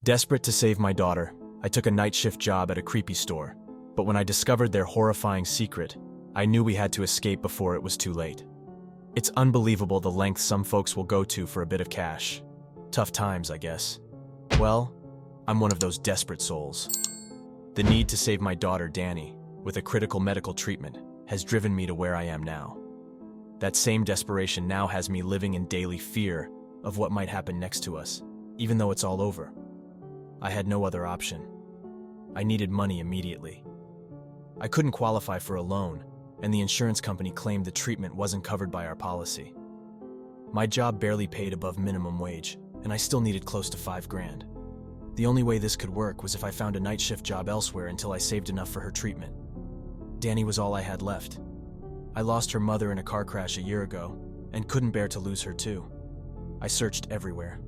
Desperate to save my daughter, I took a night shift job at a creepy store, but when I discovered their horrifying secret, I knew we had to escape before it was too late. It's unbelievable the lengths some folks will go to for a bit of cash. Tough times, I guess. Well, I'm one of those desperate souls. The need to save my daughter, Danny, with a critical medical treatment, has driven me to where I am now. That same desperation now has me living in daily fear of what might happen next to us, even though it's all over. I had no other option. I needed money immediately. I couldn't qualify for a loan, and the insurance company claimed the treatment wasn't covered by our policy. My job barely paid above minimum wage, and I still needed close to $5,000. The only way this could work was if I found a night shift job elsewhere until I saved enough for her treatment. Danny was all I had left. I lost her mother in a car crash a year ago, and couldn't bear to lose her too. I searched everywhere.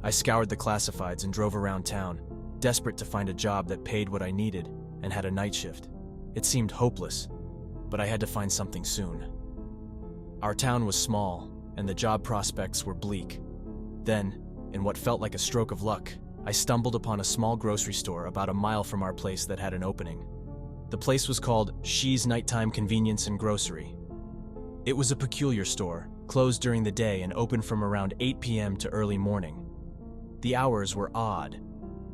I scoured the classifieds and drove around town, desperate to find a job that paid what I needed and had a night shift. It seemed hopeless, but I had to find something soon. Our town was small, and the job prospects were bleak. Then, in what felt like a stroke of luck, I stumbled upon a small grocery store about a mile from our place that had an opening. The place was called She's Nighttime Convenience and Grocery. It was a peculiar store, closed during the day and open from around 8 p.m. to early morning. The hours were odd,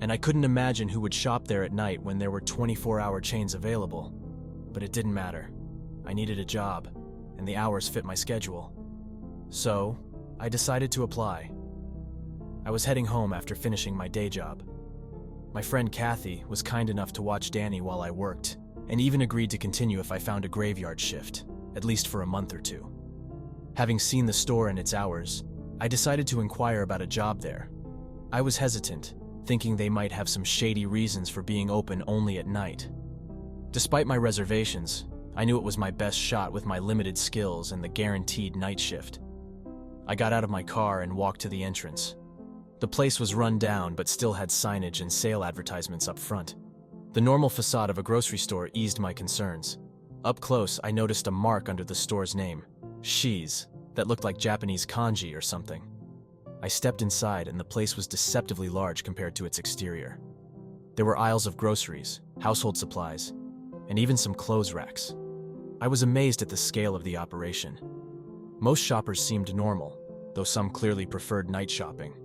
and I couldn't imagine who would shop there at night when there were 24-hour chains available. But it didn't matter. I needed a job, and the hours fit my schedule. So, I decided to apply. I was heading home after finishing my day job. My friend Kathy was kind enough to watch Danny while I worked, and even agreed to continue if I found a graveyard shift, at least for a month or two. Having seen the store and its hours, I decided to inquire about a job there. I was hesitant, thinking they might have some shady reasons for being open only at night. Despite my reservations, I knew it was my best shot with my limited skills and the guaranteed night shift. I got out of my car and walked to the entrance. The place was run down but still had signage and sale advertisements up front. The normal facade of a grocery store eased my concerns. Up close, I noticed a mark under the store's name, She's, that looked like Japanese kanji or something. I stepped inside and the place was deceptively large compared to its exterior. There were aisles of groceries, household supplies, and even some clothes racks. I was amazed at the scale of the operation. Most shoppers seemed normal, though some clearly preferred night shopping.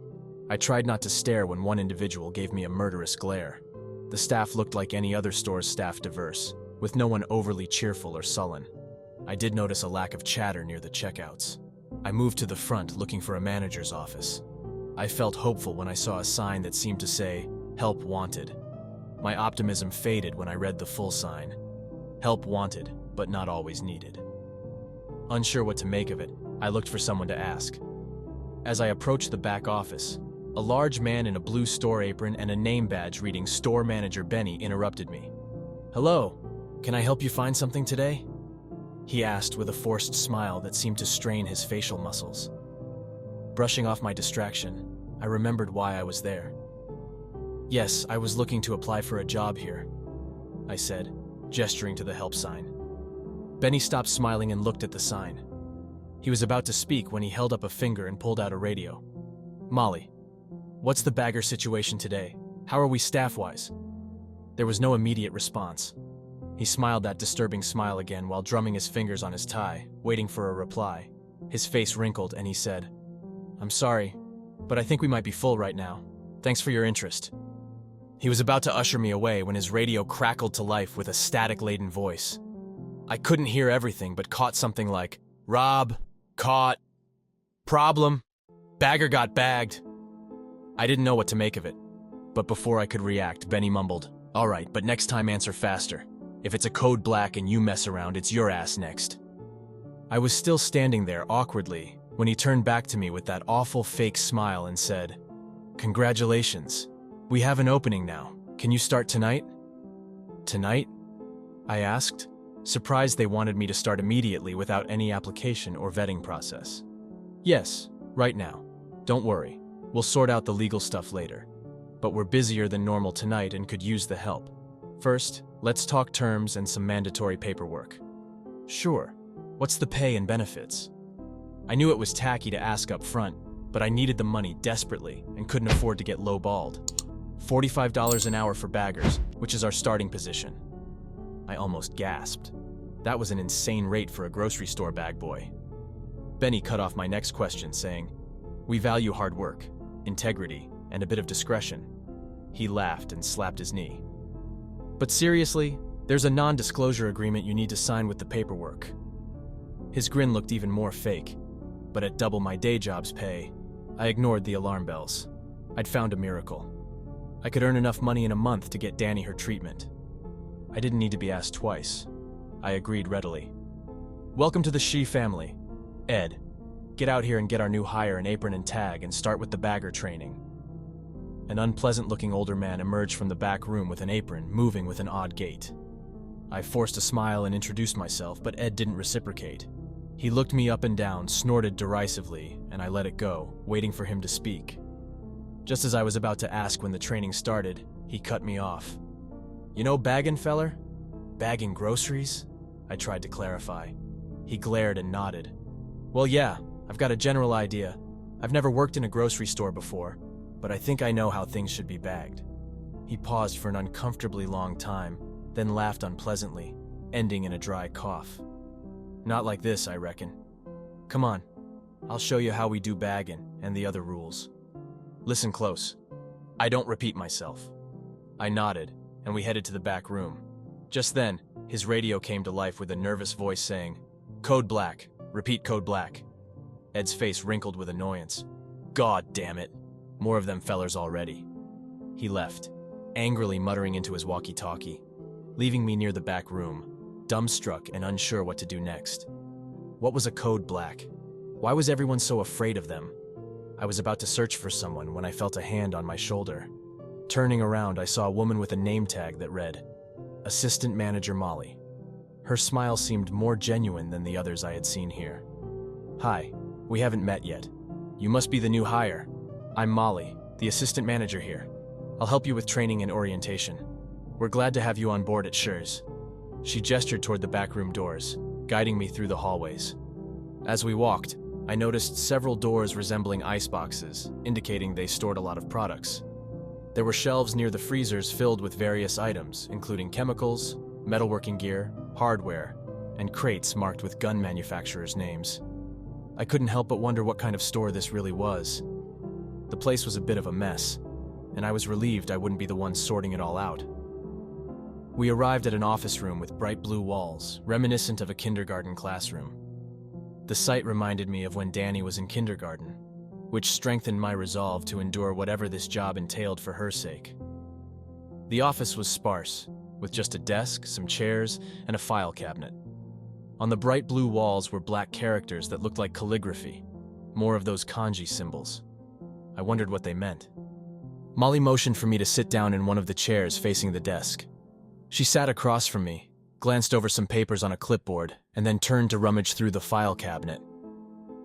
I tried not to stare when one individual gave me a murderous glare. The staff looked like any other store's staff, diverse, with no one overly cheerful or sullen. I did notice a lack of chatter near the checkouts. I moved to the front looking for a manager's office. I felt hopeful when I saw a sign that seemed to say, "Help Wanted." My optimism faded when I read the full sign. Help wanted, but not always needed. Unsure what to make of it, I looked for someone to ask. As I approached the back office, a large man in a blue store apron and a name badge reading Store Manager Benny interrupted me. "Hello, can I help you find something today?" he asked with a forced smile that seemed to strain his facial muscles. Brushing off my distraction, I remembered why I was there. "Yes, I was looking to apply for a job here," I said, gesturing to the help sign. Benny stopped smiling and looked at the sign. He was about to speak when he held up a finger and pulled out a radio. "Molly, what's the bagger situation today? How are we staff-wise?" There was no immediate response. He smiled that disturbing smile again while drumming his fingers on his tie, waiting for a reply. His face wrinkled and he said, "I'm sorry, but I think we might be full right now. Thanks for your interest." He was about to usher me away when his radio crackled to life with a static-laden voice. I couldn't hear everything but caught something like, "Rob, caught, problem, bagger got bagged." I didn't know what to make of it, but before I could react, Benny mumbled, "All right, but next time answer faster. If it's a code black and you mess around, it's your ass next." I was still standing there awkwardly when he turned back to me with that awful fake smile and said, "Congratulations. We have an opening now. Can you start tonight?" "Tonight?" I asked, surprised they wanted me to start immediately without any application or vetting process. "Yes, right now. Don't worry. We'll sort out the legal stuff later. But we're busier than normal tonight and could use the help. First, let's talk terms and some mandatory paperwork." "Sure. What's the pay and benefits?" I knew it was tacky to ask up front, but I needed the money desperately and couldn't afford to get lowballed. $45 an hour for baggers, which is our starting position. I almost gasped. That was an insane rate for a grocery store bag boy. Benny cut off my next question, saying, "We value hard work, integrity, and a bit of discretion." He laughed and slapped his knee. "But seriously, there's a non-disclosure agreement you need to sign with the paperwork." His grin looked even more fake, but at double my day job's pay, I ignored the alarm bells. I'd found a miracle. I could earn enough money in a month to get Danny her treatment. I didn't need to be asked twice. I agreed readily. "Welcome to the She family. Ed, get out here and get our new hire an apron and tag and start with the bagger training." An unpleasant-looking older man emerged from the back room with an apron, moving with an odd gait. I forced a smile and introduced myself, but Ed didn't reciprocate. He looked me up and down, snorted derisively, and I let it go, waiting for him to speak. Just as I was about to ask when the training started, he cut me off. "You know baggin', feller? Bagging groceries?" I tried to clarify. He glared and nodded. "Well, yeah, I've got a general idea. I've never worked in a grocery store before, but I think I know how things should be bagged." He paused for an uncomfortably long time, then laughed unpleasantly, ending in a dry cough. "Not like this, I reckon. Come on, I'll show you how we do bagging and the other rules. Listen close. I don't repeat myself." I nodded, and we headed to the back room. Just then, his radio came to life with a nervous voice saying, "Code black. Repeat code black." Ed's face wrinkled with annoyance. "God damn it. More of them fellers already." He left, angrily muttering into his walkie-talkie, leaving me near the back room, dumbstruck and unsure what to do next. What was a code black? Why was everyone so afraid of them? I was about to search for someone when I felt a hand on my shoulder. Turning around, I saw a woman with a name tag that read, "Assistant Manager Molly." Her smile seemed more genuine than the others I had seen here. "Hi, we haven't met yet. You must be the new hire. I'm Molly, the assistant manager here. I'll help you with training and orientation. We're glad to have you on board at Schur's." She gestured toward the backroom doors, guiding me through the hallways. As we walked, I noticed several doors resembling iceboxes, indicating they stored a lot of products. There were shelves near the freezers filled with various items, including chemicals, metalworking gear, hardware, and crates marked with gun manufacturers' names. I couldn't help but wonder what kind of store this really was. The place was a bit of a mess, and I was relieved I wouldn't be the one sorting it all out. We arrived at an office room with bright blue walls, reminiscent of a kindergarten classroom. The sight reminded me of when Danny was in kindergarten, which strengthened my resolve to endure whatever this job entailed for her sake. The office was sparse, with just a desk, some chairs, and a file cabinet. On the bright blue walls were black characters that looked like calligraphy, more of those kanji symbols. I wondered what they meant. Molly motioned for me to sit down in one of the chairs facing the desk. She sat across from me, glanced over some papers on a clipboard, and then turned to rummage through the file cabinet.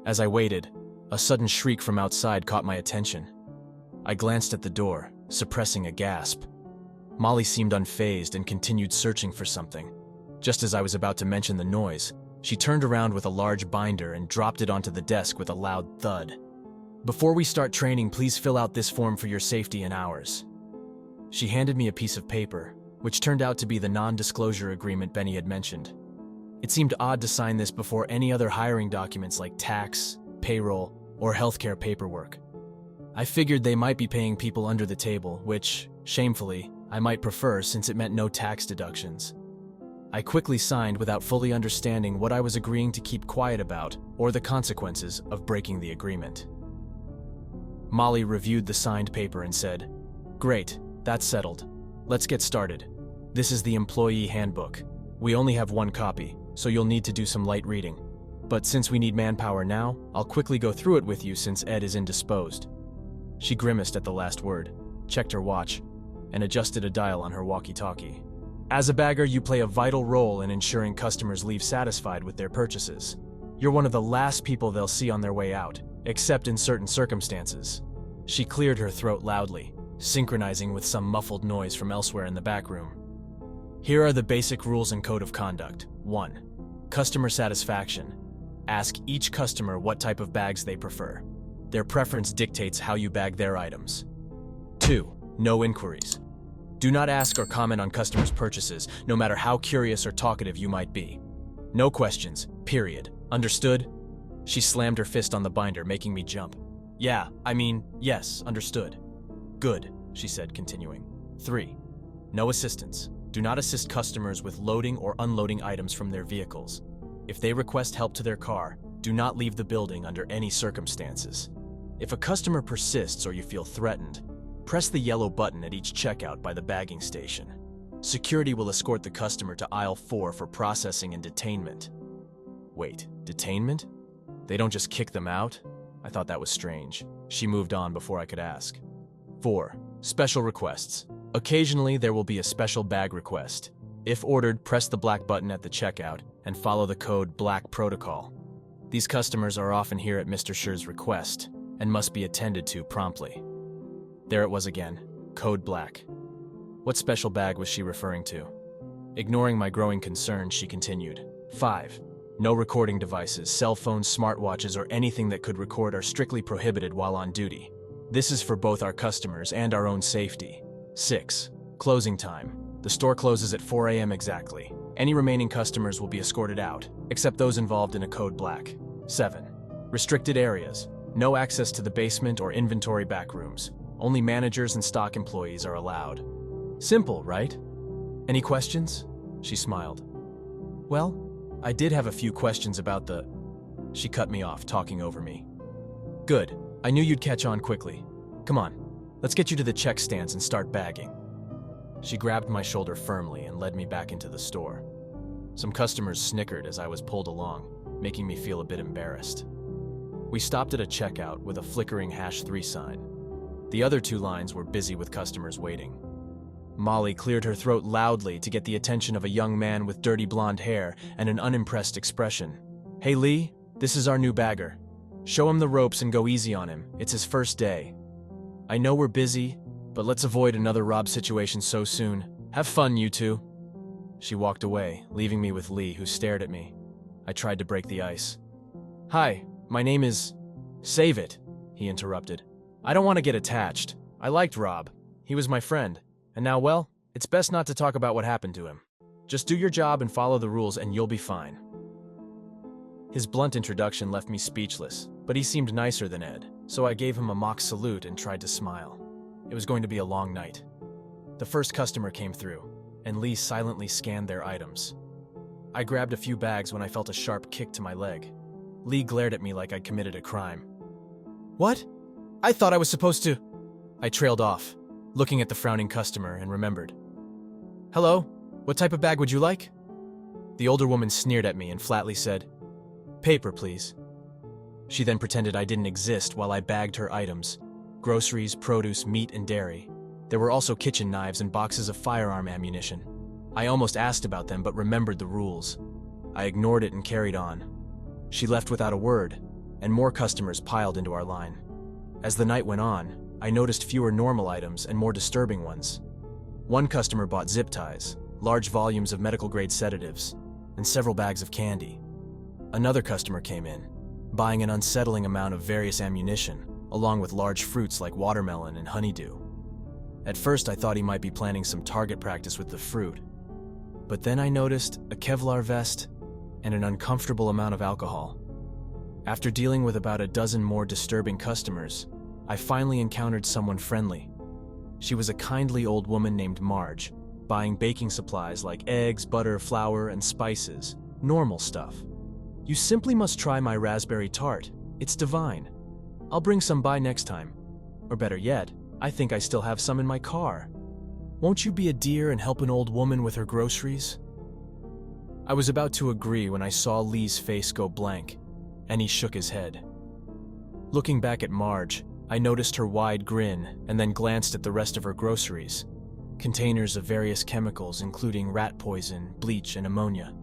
As I waited, a sudden shriek from outside caught my attention. I glanced at the door, suppressing a gasp. Molly seemed unfazed and continued searching for something. Just as I was about to mention the noise, she turned around with a large binder and dropped it onto the desk with a loud thud. "Before we start training, please fill out this form for your safety and ours." She handed me a piece of paper, which turned out to be the non-disclosure agreement Benny had mentioned. It seemed odd to sign this before any other hiring documents like tax, payroll, or healthcare paperwork. I figured they might be paying people under the table, which, shamefully, I might prefer since it meant no tax deductions. I quickly signed without fully understanding what I was agreeing to keep quiet about or the consequences of breaking the agreement. Molly reviewed the signed paper and said, "Great, that's settled. Let's get started. This is the employee handbook. We only have one copy, so you'll need to do some light reading. But since we need manpower now, I'll quickly go through it with you since Ed is indisposed." She grimaced at the last word, checked her watch, and adjusted a dial on her walkie-talkie. "As a bagger, you play a vital role in ensuring customers leave satisfied with their purchases. You're one of the last people they'll see on their way out, except in certain circumstances." She cleared her throat loudly, synchronizing with some muffled noise from elsewhere in the back room. "Here are the basic rules and code of conduct. 1. Customer satisfaction. Ask each customer what type of bags they prefer. Their preference dictates how you bag their items. 2. No inquiries. Do not ask or comment on customers' purchases, no matter how curious or talkative you might be. No questions, period. Understood? She slammed her fist on the binder, making me jump. Yes, understood. Good, she said, continuing. 3. No assistance. Do not assist customers with loading or unloading items from their vehicles. If they request help to their car, do not leave the building under any circumstances. If a customer persists or you feel threatened, press the yellow button at each checkout by the bagging station. Security will escort the customer to aisle 4 for processing and detainment. Wait, detainment? They don't just kick them out? I thought that was strange. She moved on before I could ask. 4. Special requests. Occasionally, there will be a special bag request. If ordered, press the black button at the checkout and follow the code BLACK protocol. These customers are often here at Mr. Schur's request and must be attended to promptly. There it was again, code BLACK. What special bag was she referring to? Ignoring my growing concern, she continued. 5. No recording devices, cell phones, smartwatches, or anything that could record are strictly prohibited while on duty. This is for both our customers and our own safety. 6. Closing time. The store closes at 4 a.m. exactly. Any remaining customers will be escorted out, except those involved in a code BLACK. 7. Restricted areas. No access to the basement or inventory back rooms. Only managers and stock employees are allowed. Simple, right? Any questions? She smiled. Well, I did have a few questions about the... She cut me off, talking over me. Good. I knew you'd catch on quickly. Come on, let's get you to the check stands and start bagging. She grabbed my shoulder firmly and led me back into the store. Some customers snickered as I was pulled along, making me feel a bit embarrassed. We stopped at a checkout with a flickering #3 sign. The other 2 lines were busy with customers waiting. Molly cleared her throat loudly to get the attention of a young man with dirty blonde hair and an unimpressed expression. Hey Lee, this is our new bagger. Show him the ropes and go easy on him. It's his first day. I know we're busy, but let's avoid another Rob situation so soon. Have fun, you two. She walked away, leaving me with Lee, who stared at me. I tried to break the ice. Hi, my name is... Save it, he interrupted. I don't want to get attached. I liked Rob. He was my friend. And now, well, it's best not to talk about what happened to him. Just do your job and follow the rules and you'll be fine. His blunt introduction left me speechless, but he seemed nicer than Ed, so I gave him a mock salute and tried to smile. It was going to be a long night. The first customer came through, and Lee silently scanned their items. I grabbed a few bags when I felt a sharp kick to my leg. Lee glared at me like I'd committed a crime. What? I thought I was supposed to... I trailed off, looking at the frowning customer, and remembered. Hello, what type of bag would you like? The older woman sneered at me and flatly said, Paper, please. She then pretended I didn't exist while I bagged her items. Groceries, produce, meat, and dairy. There were also kitchen knives and boxes of firearm ammunition. I almost asked about them but remembered the rules. I ignored it and carried on. She left without a word, and more customers piled into our line. As the night went on, I noticed fewer normal items and more disturbing ones. One customer bought zip ties, large volumes of medical-grade sedatives, and several bags of candy. Another customer came in, buying an unsettling amount of various ammunition, along with large fruits like watermelon and honeydew. At first, I thought he might be planning some target practice with the fruit. But then I noticed a Kevlar vest and an uncomfortable amount of alcohol. After dealing with about a dozen more disturbing customers, I finally encountered someone friendly. She was a kindly old woman named Marge, buying baking supplies like eggs, butter, flour, and spices. Normal stuff. You simply must try my raspberry tart. It's divine. I'll bring some by next time. Or better yet, I think I still have some in my car. Won't you be a dear and help an old woman with her groceries? I was about to agree when I saw Lee's face go blank, and he shook his head. Looking back at Marge, I noticed her wide grin and then glanced at the rest of her groceries. Containers of various chemicals including rat poison, bleach, and ammonia.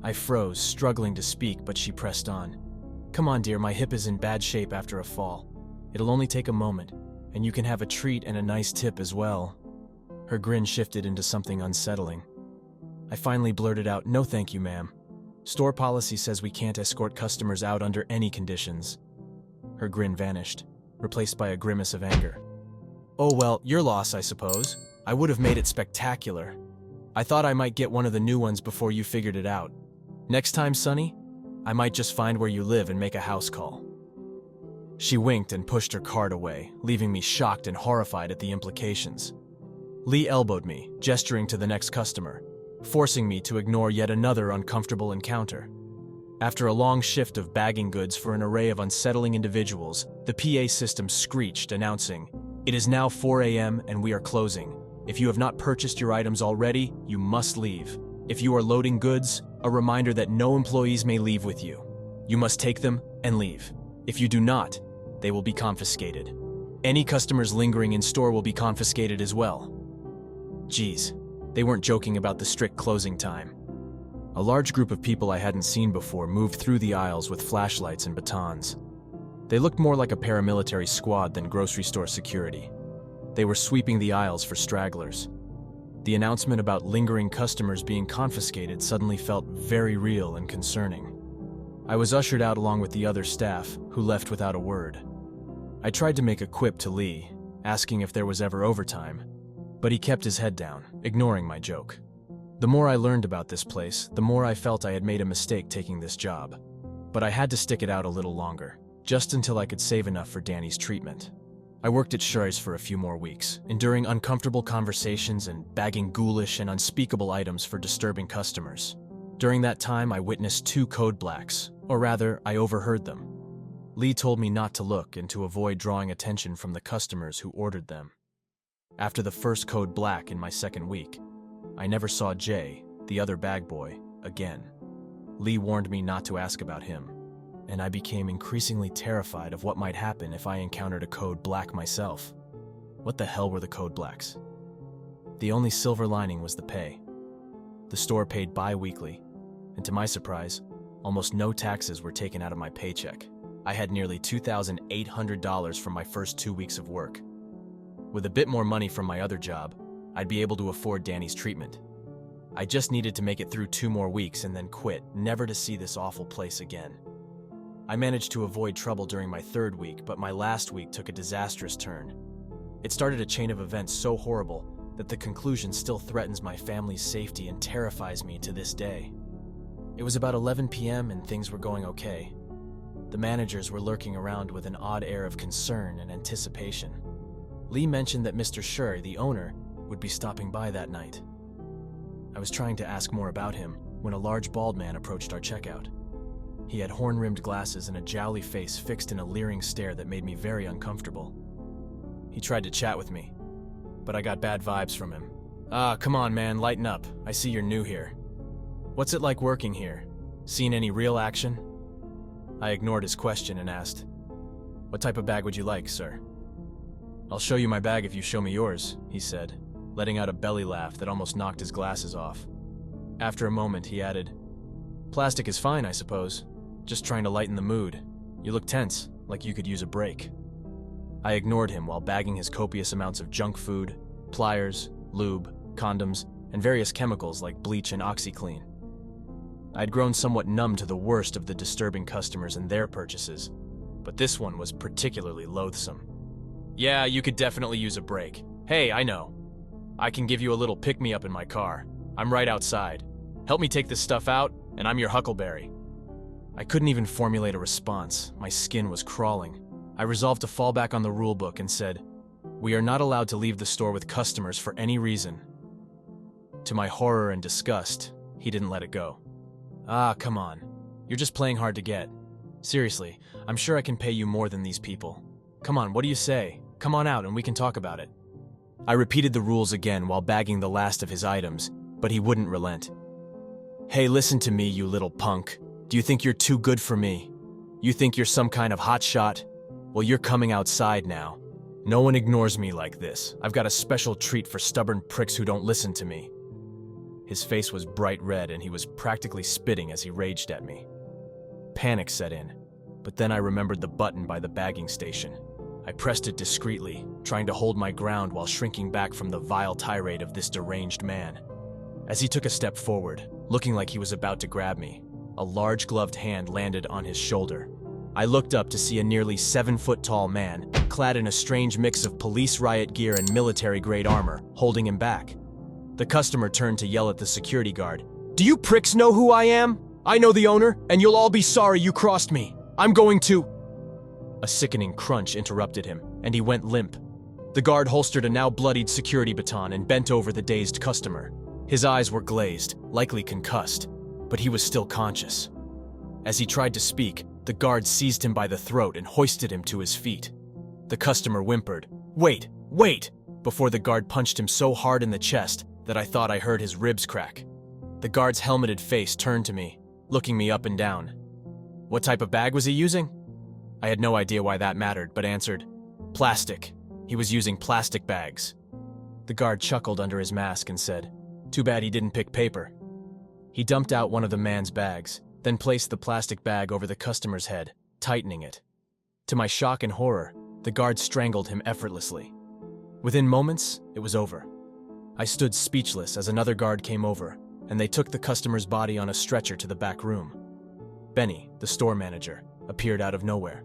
I froze, struggling to speak, but she pressed on. Come on, dear, my hip is in bad shape after a fall. It'll only take a moment, and you can have a treat and a nice tip as well. Her grin shifted into something unsettling. I finally blurted out, no thank you, ma'am. Store policy says we can't escort customers out under any conditions. Her grin vanished, replaced by a grimace of anger. Oh well, your loss, I suppose. I would have made it spectacular. I thought I might get one of the new ones before you figured it out. Next time, Sonny, I might just find where you live and make a house call." She winked and pushed her card away, leaving me shocked and horrified at the implications. Lee elbowed me, gesturing to the next customer, forcing me to ignore yet another uncomfortable encounter. After a long shift of bagging goods for an array of unsettling individuals, the PA system screeched, announcing, "It is now 4 a.m. and we are closing. If you have not purchased your items already, you must leave. If you are loading goods, a reminder that no employees may leave with you. You must take them and leave. If you do not, they will be confiscated. Any customers lingering in store will be confiscated as well." Geez, they weren't joking about the strict closing time. A large group of people I hadn't seen before moved through the aisles with flashlights and batons. They looked more like a paramilitary squad than grocery store security. They were sweeping the aisles for stragglers. The announcement about lingering customers being confiscated suddenly felt very real and concerning. I was ushered out along with the other staff, who left without a word. I tried to make a quip to Lee, asking if there was ever overtime, but he kept his head down, ignoring my joke. The more I learned about this place, the more I felt I had made a mistake taking this job. But I had to stick it out a little longer, just until I could save enough for Danny's treatment. I worked at Shuri's for a few more weeks, enduring uncomfortable conversations and bagging ghoulish and unspeakable items for disturbing customers. During that time, I witnessed 2 code blacks, or rather, I overheard them. Lee told me not to look and to avoid drawing attention from the customers who ordered them. After the first code black in my second week, I never saw Jay, the other bag boy, again. Lee warned me not to ask about him, and I became increasingly terrified of what might happen if I encountered a code black myself. What the hell were the code blacks? The only silver lining was the pay. The store paid bi-weekly, and to my surprise, almost no taxes were taken out of my paycheck. I had nearly $2,800 from my first 2 weeks of work. With a bit more money from my other job, I'd be able to afford Danny's treatment. I just needed to make it through 2 more weeks and then quit, never to see this awful place again. I managed to avoid trouble during my 3rd week, but my last week took a disastrous turn. It started a chain of events so horrible that the conclusion still threatens my family's safety and terrifies me to this day. It was about 11 p.m. and things were going okay. The managers were lurking around with an odd air of concern and anticipation. Lee mentioned that Mr. Shur, the owner, would be stopping by that night. I was trying to ask more about him when a large bald man approached our checkout. He had horn-rimmed glasses and a jowly face fixed in a leering stare that made me very uncomfortable. He tried to chat with me, but I got bad vibes from him. "Ah, come on, man, lighten up. I see you're new here. What's it like working here? Seen any real action?" I ignored his question and asked, "What type of bag would you like, sir?" "I'll show you my bag if you show me yours," he said, letting out a belly laugh that almost knocked his glasses off. After a moment, he added, "Plastic is fine, I suppose. Just trying to lighten the mood. You look tense, like you could use a break." I ignored him while bagging his copious amounts of junk food, pliers, lube, condoms, and various chemicals like bleach and OxyClean. I'd grown somewhat numb to the worst of the disturbing customers and their purchases, but this one was particularly loathsome. "Yeah, you could definitely use a break. Hey, I know. I can give you a little pick-me-up in my car. I'm right outside. Help me take this stuff out, and I'm your huckleberry." I couldn't even formulate a response. My skin was crawling. I resolved to fall back on the rulebook and said, "We are not allowed to leave the store with customers for any reason." To my horror and disgust, he didn't let it go. "Ah, come on. You're just playing hard to get. Seriously, I'm sure I can pay you more than these people. Come on, what do you say? Come on out and we can talk about it." I repeated the rules again while bagging the last of his items, but he wouldn't relent. "Hey, listen to me, you little punk. Do you think you're too good for me? You think you're some kind of hotshot? Well, you're coming outside now. No one ignores me like this. I've got a special treat for stubborn pricks who don't listen to me." His face was bright red and he was practically spitting as he raged at me. Panic set in, but then I remembered the button by the bagging station. I pressed it discreetly, trying to hold my ground while shrinking back from the vile tirade of this deranged man. As he took a step forward, looking like he was about to grab me, a large gloved hand landed on his shoulder. I looked up to see a nearly 7-foot-tall man, clad in a strange mix of police riot gear and military-grade armor, holding him back. The customer turned to yell at the security guard. "Do you pricks know who I am? I know the owner, and you'll all be sorry you crossed me. I'm going to—" A sickening crunch interrupted him, and he went limp. The guard holstered a now bloodied security baton and bent over the dazed customer. His eyes were glazed, likely concussed, but he was still conscious. As he tried to speak, the guard seized him by the throat and hoisted him to his feet. The customer whimpered, "Wait, wait!" before the guard punched him so hard in the chest that I thought I heard his ribs crack. The guard's helmeted face turned to me, looking me up and down. What type of bag was he using? I had no idea why that mattered, but answered, "Plastic. He was using plastic bags." The guard chuckled under his mask and said, "Too bad he didn't pick paper." He dumped out one of the man's bags, then placed the plastic bag over the customer's head, tightening it. To my shock and horror, the guard strangled him effortlessly. Within moments, it was over. I stood speechless as another guard came over, and they took the customer's body on a stretcher to the back room. Benny, the store manager, appeared out of nowhere.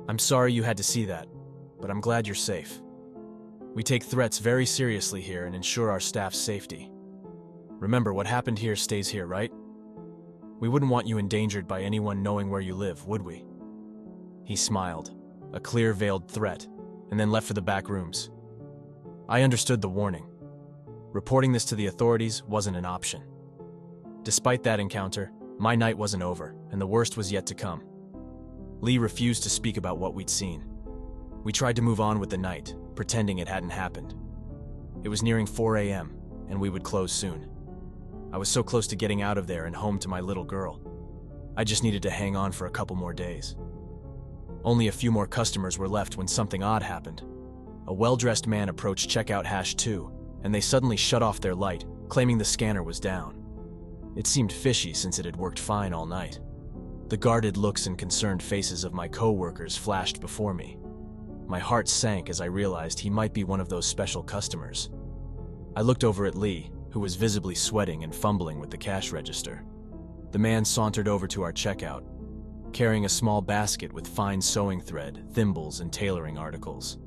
"I'm sorry you had to see that, but I'm glad you're safe. We take threats very seriously here and ensure our staff's safety. Remember, what happened here stays here, right? We wouldn't want you endangered by anyone knowing where you live, would we?" He smiled, a clear veiled threat, and then left for the back rooms. I understood the warning. Reporting this to the authorities wasn't an option. Despite that encounter, my night wasn't over, and the worst was yet to come. Lee refused to speak about what we'd seen. We tried to move on with the night, pretending it hadn't happened. It was nearing 4 a.m., and we would close soon. I was so close to getting out of there and home to my little girl. I just needed to hang on for a couple more days. Only a few more customers were left when something odd happened. A well-dressed man approached checkout #2, and they suddenly shut off their light, claiming the scanner was down. It seemed fishy since it had worked fine all night. The guarded looks and concerned faces of my co-workers flashed before me. My heart sank as I realized he might be one of those special customers. I looked over at Lee, who was visibly sweating and fumbling with the cash register. The man sauntered over to our checkout, carrying a small basket with fine sewing thread, thimbles, and tailoring articles.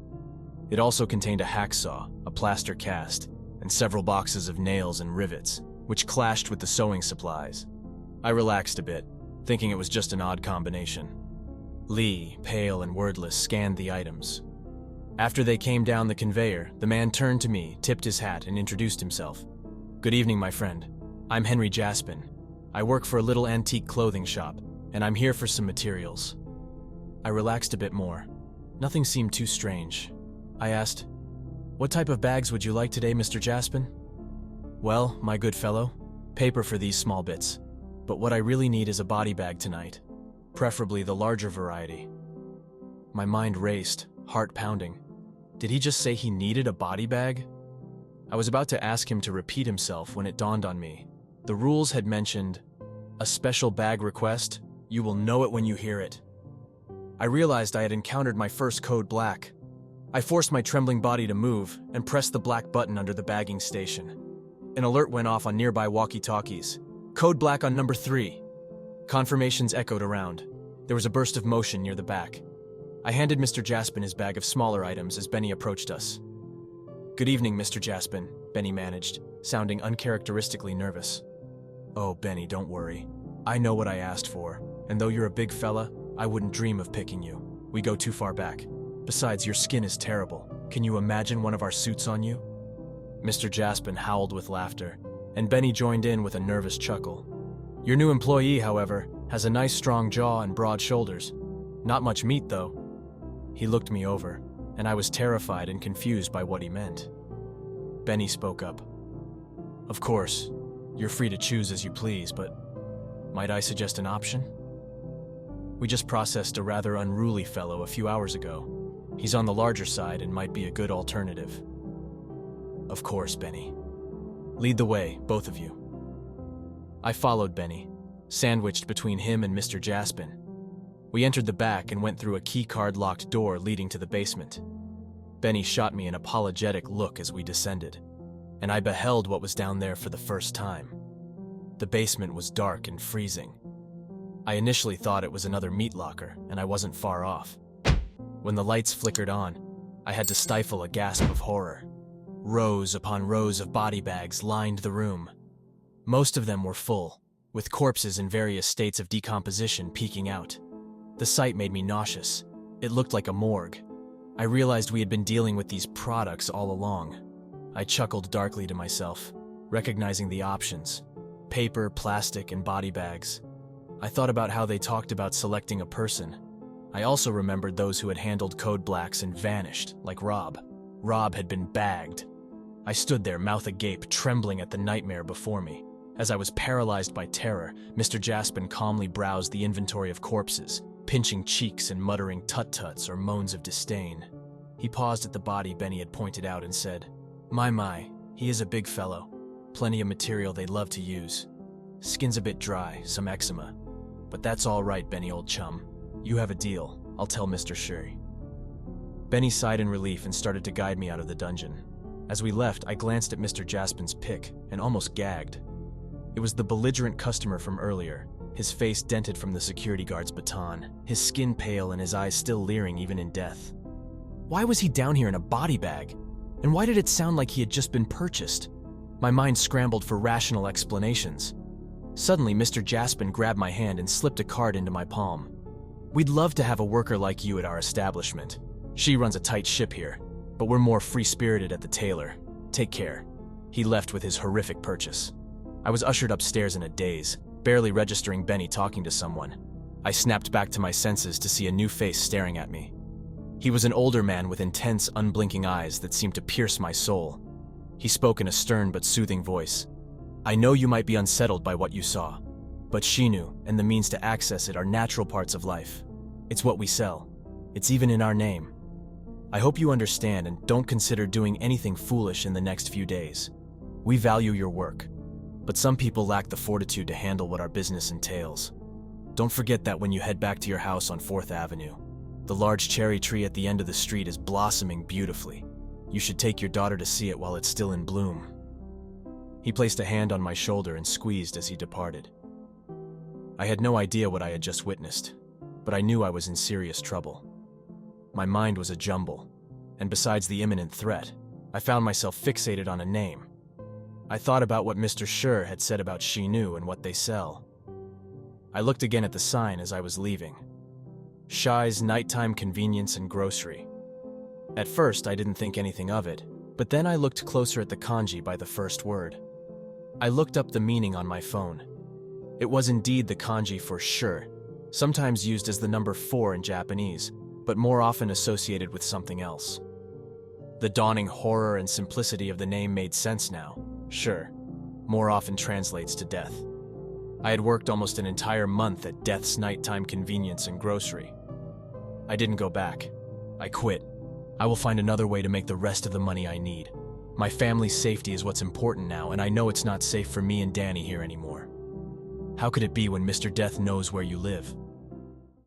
It also contained a hacksaw, a plaster cast, and several boxes of nails and rivets, which clashed with the sewing supplies. I relaxed a bit, thinking it was just an odd combination. Lee, pale and wordless, scanned the items. After they came down the conveyor, the man turned to me, tipped his hat, and introduced himself. "Good evening, my friend. I'm Henry Jaspin. I work for a little antique clothing shop, and I'm here for some materials." I relaxed a bit more. Nothing seemed too strange. I asked, "What type of bags would you like today, Mr. Jaspin?" "Well, my good fellow, paper for these small bits. But what I really need is a body bag tonight, preferably the larger variety." My mind raced, heart pounding. Did he just say he needed a body bag? I was about to ask him to repeat himself when it dawned on me. The rules had mentioned, "A special bag request, you will know it when you hear it." I realized I had encountered my first code black. I forced my trembling body to move and pressed the black button under the bagging station. An alert went off on nearby walkie-talkies. "Code black on number 3. Confirmations echoed around. There was a burst of motion near the back. I handed Mr. Jaspin his bag of smaller items as Benny approached us. "Good evening, Mr. Jaspin," Benny managed, sounding uncharacteristically nervous. "Oh, Benny, don't worry. I know what I asked for, and though you're a big fella, I wouldn't dream of picking you. We go too far back. Besides, your skin is terrible. Can you imagine one of our suits on you?" Mr. Jaspin howled with laughter, and Benny joined in with a nervous chuckle. "Your new employee, however, has a nice strong jaw and broad shoulders. Not much meat, though." He looked me over, and I was terrified and confused by what he meant. Benny spoke up. "Of course, you're free to choose as you please, but might I suggest an option? We just processed a rather unruly fellow a few hours ago. He's on the larger side and might be a good alternative." "Of course, Benny. Lead the way, both of you." I followed Benny, sandwiched between him and Mr. Jaspin. We entered the back and went through a key-card-locked door leading to the basement. Benny shot me an apologetic look as we descended, and I beheld what was down there for the first time. The basement was dark and freezing. I initially thought it was another meat locker, and I wasn't far off. When the lights flickered on, I had to stifle a gasp of horror. Rows upon rows of body bags lined the room. Most of them were full, with corpses in various states of decomposition peeking out. The sight made me nauseous. It looked like a morgue. I realized we had been dealing with these products all along. I chuckled darkly to myself, recognizing the options: paper, plastic, and body bags. I thought about how they talked about selecting a person. I also remembered those who had handled code blacks and vanished, like Rob. Rob had been bagged. I stood there, mouth agape, trembling at the nightmare before me. As I was paralyzed by terror, Mr. Jaspin calmly browsed the inventory of corpses, pinching cheeks and muttering tut-tuts or moans of disdain. He paused at the body Benny had pointed out and said, My, he is a big fellow. Plenty of material they'd love to use. Skin's a bit dry, some eczema. But that's all right, Benny, old chum. You have a deal. I'll tell Mr. Shuri. Benny sighed in relief and started to guide me out of the dungeon. As we left, I glanced at Mr. Jaspin's pick and almost gagged. It was the belligerent customer from earlier, his face dented from the security guard's baton, his skin pale and his eyes still leering even in death. Why was he down here in a body bag? And why did it sound like he had just been purchased? My mind scrambled for rational explanations. Suddenly, Mr. Jaspin grabbed my hand and slipped a card into my palm. We'd love to have a worker like you at our establishment. She runs a tight ship here, but we're more free-spirited at the tailor. Take care. He left with his horrific purchase. I was ushered upstairs in a daze, barely registering Benny talking to someone. I snapped back to my senses to see a new face staring at me. He was an older man with intense, unblinking eyes that seemed to pierce my soul. He spoke in a stern but soothing voice. I know you might be unsettled by what you saw, but Shinu and the means to access it are natural parts of life. It's what we sell. It's even in our name. I hope you understand and don't consider doing anything foolish in the next few days. We value your work, but some people lack the fortitude to handle what our business entails. Don't forget that when you head back to your house on 4th Avenue. The large cherry tree at the end of the street is blossoming beautifully. You should take your daughter to see it while it's still in bloom. He placed a hand on my shoulder and squeezed as he departed. I had no idea what I had just witnessed, but I knew I was in serious trouble. My mind was a jumble, and besides the imminent threat, I found myself fixated on a name. I thought about what Mr. Schur had said about Shinu and what they sell. I looked again at the sign as I was leaving. Shai's Nighttime Convenience and Grocery. At first, I didn't think anything of it, but then I looked closer at the kanji by the first word. I looked up the meaning on my phone. It was indeed the kanji for Schur, sometimes used as the number 4 in Japanese, but more often associated with something else. The dawning horror and simplicity of the name made sense now. Schur more often translates to death. I had worked almost an entire month at Death's Nighttime Convenience and Grocery. I didn't go back. I quit. I will find another way to make the rest of the money I need. My family's safety is what's important now, and I know it's not safe for me and Danny here anymore. How could it be when Mr. Death knows where you live?